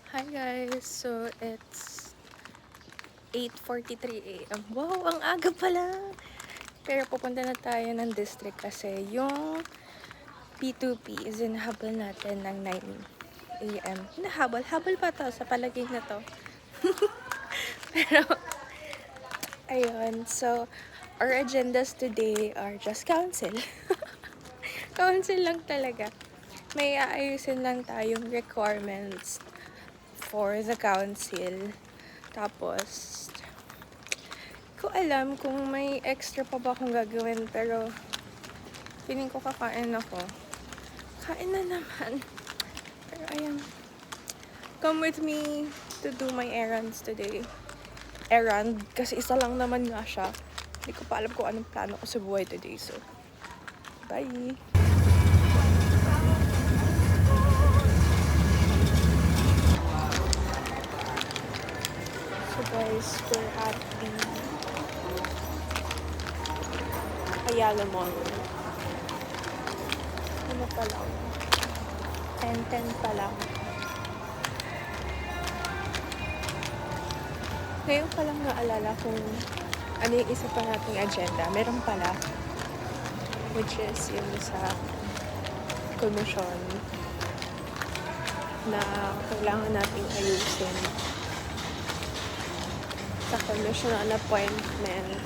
Hi guys! So it's 8:43 a.m. Wow! Ang aga pala! Pero pupunta na tayo ng district kasi yung P2P is inahabol natin ng 9 a.m. Hinahabol? Habol pa to sa palagay na to. Pero, ayun. So, our agendas today are just council. Council lang talaga. May aayusin lang tayong requirements for the council. Tapos, ko alam kung may extra pa ba akong gagawin, pero feeling ko kakain ako. Kain na naman. Pero ayan. Come with me to do my errands today. Errand, kasi isa lang naman nga siya. Hindi ko pa alam kung anong plano ko sa buhay today. So, bye! So guys, we're at the Ayala Mall. Ano pa lang? 10:10 pa lang. Ngayon pa lang naalala kung ano yung isa pa nating agenda. Meron pala, which is yung sa komisyon na kailangan nating ayusin sa commission appointment.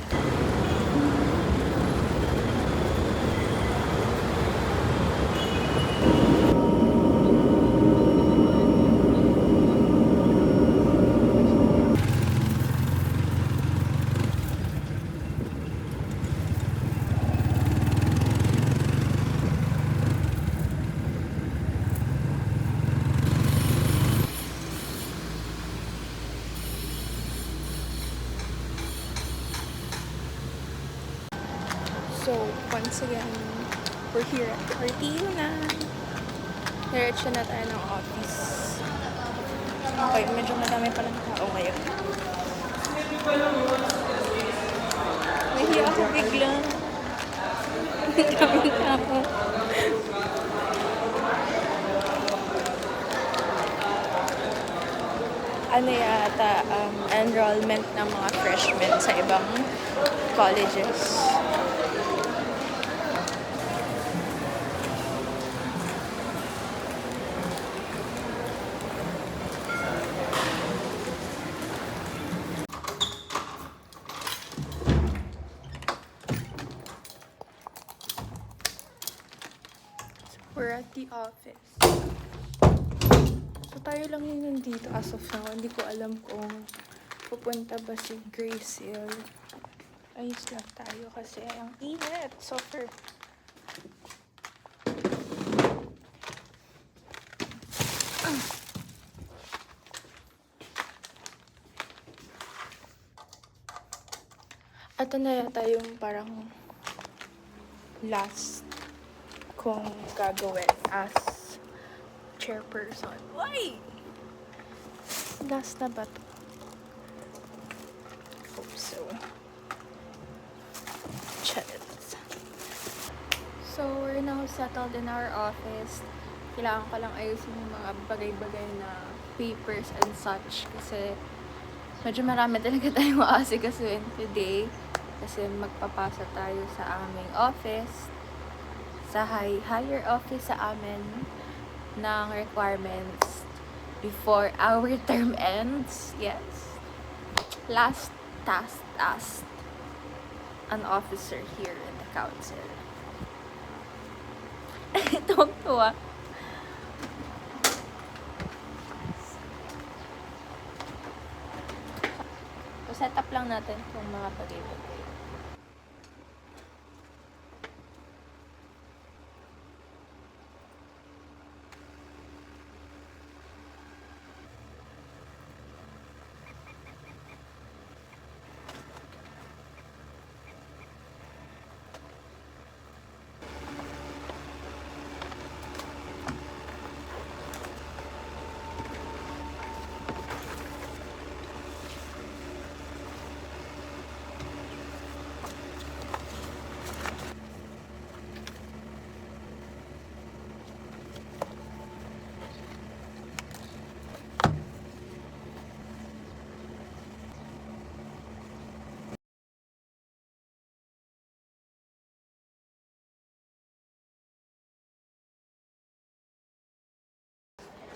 So, once again, we're here at the RTU na. Diretso na tayo ng office. Okay, medyo madami pa ng tao ngayon. Nahiya ako bigla. Ang daming tao. Ano yata, enrollment ng mga freshmen sa ibang colleges. We're at the office. So, tayo lang yung nandito as of now. Hindi ko alam kung pupunta ba si Grace Hill. Ayos lang tayo kasi ang init. Suffer. Ito na yata yung parang last kong gagawin as chairperson. Why? Last na ba to? Hope so. Chats. So, we're now settled in our office. Kailangan ko lang ayusin yung mga bagay-bagay na papers and such kasi medyo marami talaga tayong aasikasuhin today kasi magpapasa tayo sa aming office, sa higher office sa amin ng requirements before our term ends. Yes. Last task as an officer here in the council. Tuwang-tuwa. So, set up lang natin itong mga bagay-bagay.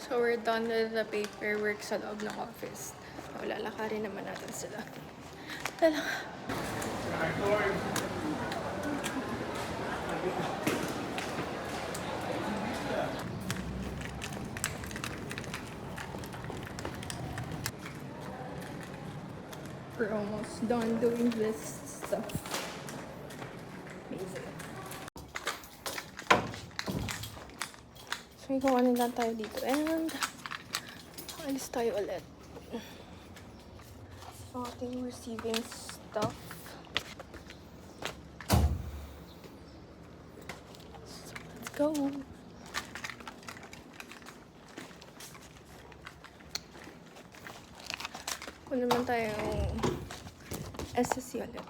So, we're done with the paperwork sa loob ng office. Lalakarin naman natin sila. Tala. We're almost done doing this stuff. Amazing. So, ikawanin lang tayo dito and alis tayo ulit. So, ating receiving stuff. So, let's go. Kung naman tayong SSC ulit.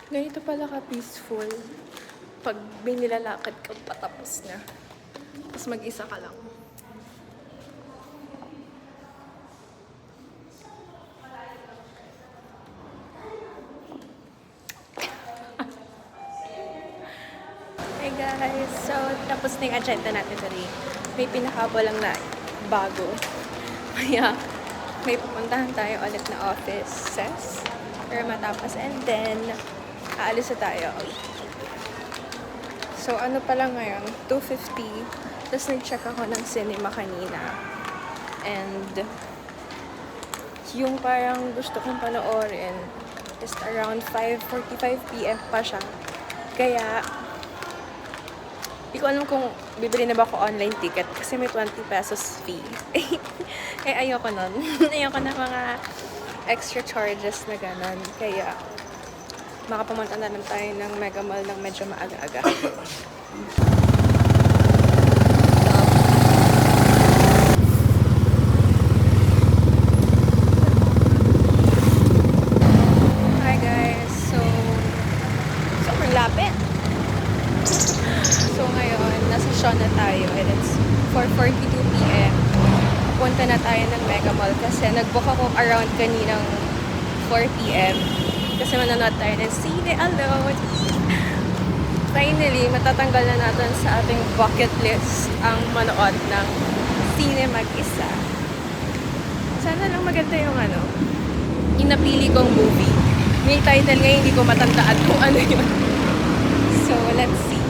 Ganito pala ka-peaceful pag may nilalakad ka patapos na. Tapos mag-isa ka lang. Hey guys! So, tapos na yung agenda natin today. May pinakabo lang na bago. Kaya, may pupuntahan tayo ulit na offices. Pero matapos and then, aalis na tayo. So, ano pa lang ngayon? 2:50. Tapos nag-check ako ng cinema kanina. And, yung parang gusto kong panoorin is around 5:45 p.m. pa siya. Kaya, hindi ko alam kung bibili na ba ako online ticket kasi may 20 pesos fee. Eh, ayoko nun. Ayoko na mga extra charges na ganon. Kaya, makapumunta na lang tayo ng Mega Mall ng medyo maaga-aga. Hi guys! So, sobrang lapit. So ngayon, nasa Shaw na tayo and it's 4:42 p.m. Punta na tayo ng Mega Mall kasi nag-book ako around kaninang 4 p.m. Kasi manonood tayo ng sine alone. Finally, matatanggal na natin sa ating bucket list ang manood ng sine mag-isa. Sana lang maganda yung yung napili kong movie. May title ngayon, hindi ko matandaan kung ano yun. So, let's see.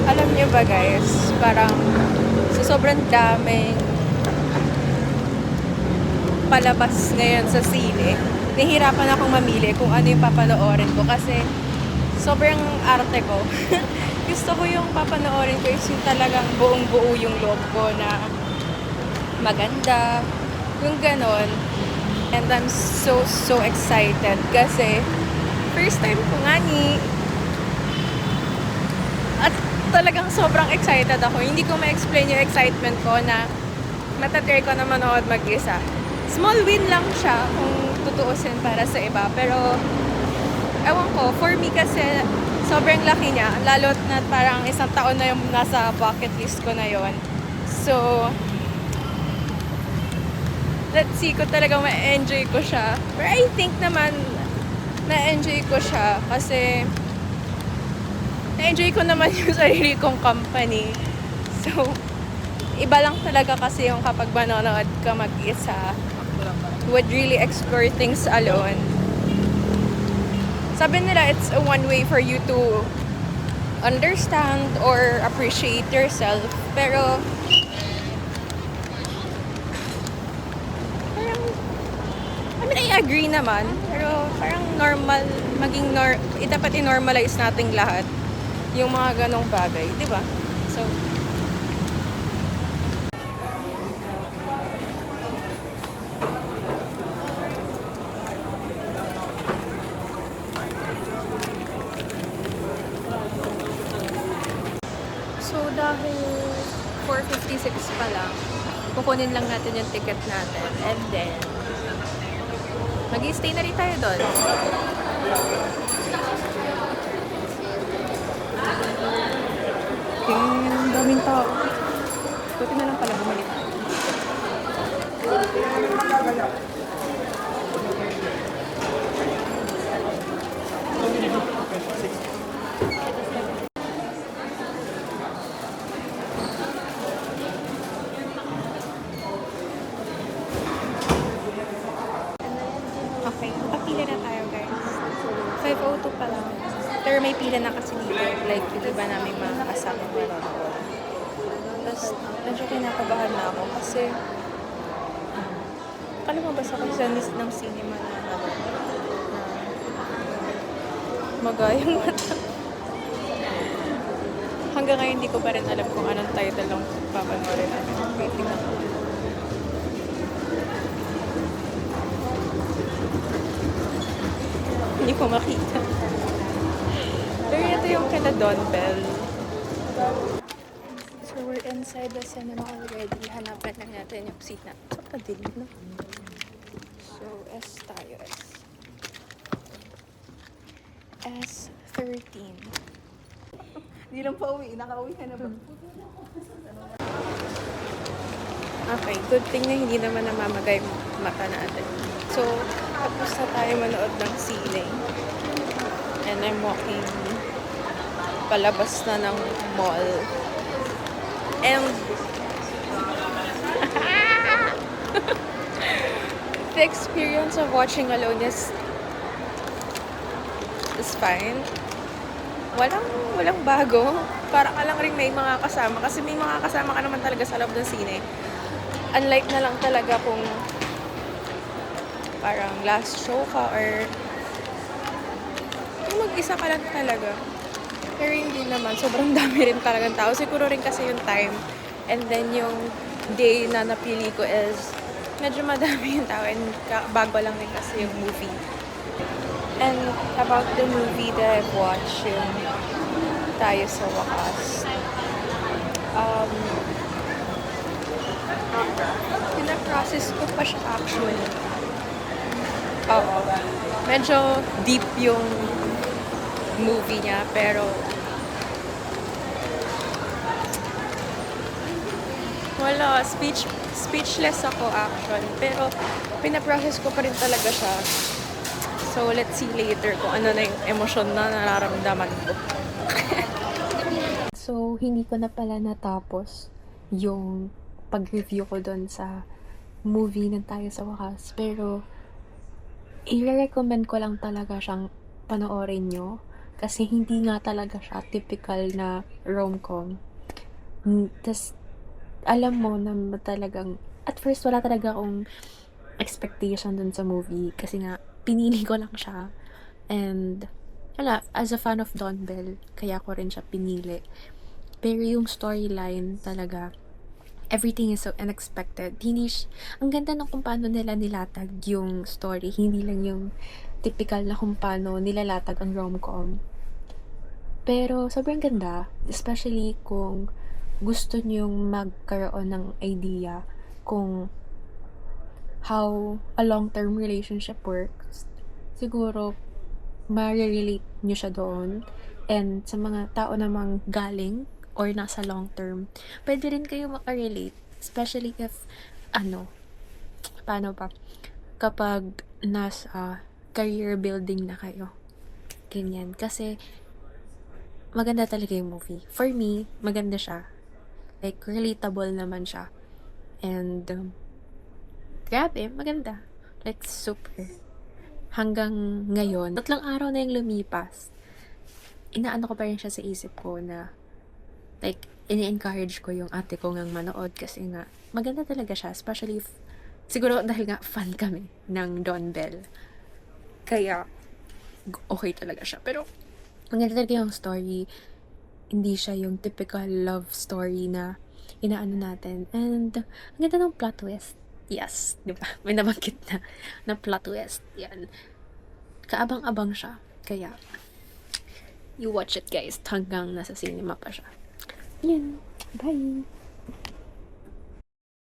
Alam niyo ba guys, parang sa sobrang daming palabas ngayon sa sine, nahihirapan akong mamili kung ano yung papanoorin ko kasi sobrang arte ko. Gusto ko yung papanoorin ko is yung talagang buong-buo yung loob ko na maganda, yung ganon. And I'm so excited kasi first time ko nga at talagang sobrang excited ako. Hindi ko ma-explain yung excitement ko na matatry ko na manood mag-isa. Small win lang siya kung tutuusin para sa iba. Pero, ewan ko, for me kasi sobrang laki niya. Lalo't na parang isang taon na yung nasa bucket list ko na yon. So, let's see kung talagang ma-enjoy ko siya. Pero I think naman, na-enjoy ko siya kasi na-enjoy ko naman yung sarili kong company. So, iba lang talaga kasi yung kapag manonood ka mag-isa. Would really explore things alone. Sabi nila, it's a one way for you to understand or appreciate yourself. Pero, parang, I agree naman. Pero, parang normal, dapat i-normalize nating lahat yung mga ganong bagay, di ba? So, dahil 4:56 pa lang, kukunin lang natin yung ticket natin. And then, mag-i-stay na rin tayo doon. Ang daming tao. Okay, nakapila na tayo guys. 5:02 pa lang. Pero may pila na kasi dito. Like, yung iba namin mga kasama manonood. Tapos, medyo kinakabahan na ako kasi lumabas ako sa list ng cinema na magayang mata. Hanggang ngayon, hindi ko pa rin alam kung anong title ng papanoorin namin. Waiting ako. Hindi ko makita. Pero ito yung kala Don Bell. So, we're inside the cinema already. Hanapan lang natin yung seat na. So, padilim, no? So, S tayo. S13. Hindi lang pa uwi. Nakauwi ka na ba? Okay, good thing na hindi naman namamagay yung mata natin. So, tapos na tayo manood ng sine. And I'm walking palabas na ng mall. And the experience of watching alone is fine. Walang bago. Parang alang rin may mga kasama. Kasi may mga kasama ka naman talaga sa loob ng sine. Unlike na lang talaga kung parang last show ka or kung mag-isa ka lang talaga. Pero hindi naman. Sobrang dami rin talagang tao. Siguro rin kasi yung time. And then yung day na napili ko is medyo madami yung tao. And bago lang rin kasi yung movie. And about the movie that I've watched, yung Tayo sa Wakas. Pina-process ko pa siya actually. Oo. Medyo deep yung movie niya, pero wala, speechless ako actually. Pero pina-process ko pa rin talaga siya. So, let's see later kung ano na yung emosyon na nararamdaman ko. So, hindi ko na pala natapos yung pag-review ko doon sa movie ng Tayo sa Wakas. Pero, i-recommend ko lang talaga siyang panoorin nyo. Kasi hindi nga talaga siya typical na rom-com. Tas, alam mo na talagang, at first wala talaga akong expectation dun sa movie. Kasi nga, pinili ko lang siya. And, wala, as a fan of Don Bell, kaya ko rin siya pinili. Pero yung storyline talaga, everything is so unexpected. Ang ganda ng kung paano nila nilatag yung story. Hindi lang yung typical na kung paano nilalatag ang rom-com. Pero, sobrang ganda. Especially kung gusto nyong magkaroon ng idea kung how a long-term relationship works, siguro, ma-relate nyo siya doon. And sa mga tao namang galing or nasa long-term, pwede rin kayo makarelate. Especially if, paano pa, kapag nasa career building na kayo. Ganyan. Kasi, maganda talaga yung movie. For me, maganda siya. Like, relatable naman siya. And, grabe, maganda. Like, super. Hanggang ngayon, 3 araw na yung lumipas. Inaano ko pa rin siya sa isip ko na, like, ini-encourage ko yung ate ko ngang manood kasi nga, maganda talaga siya. Especially if, siguro dahil nga fan kami ng Don Bell. Kaya, okay talaga siya. Pero, maganda talaga yung story. Hindi siya yung typical love story na inaano natin. And, ang ganda ng plot twist. Yes, di ba? May nabanggit na plot twist. Yan. Kaabang-abang siya. Kaya, you watch it guys hanggang nasa cinema pa siya. Yan. Bye!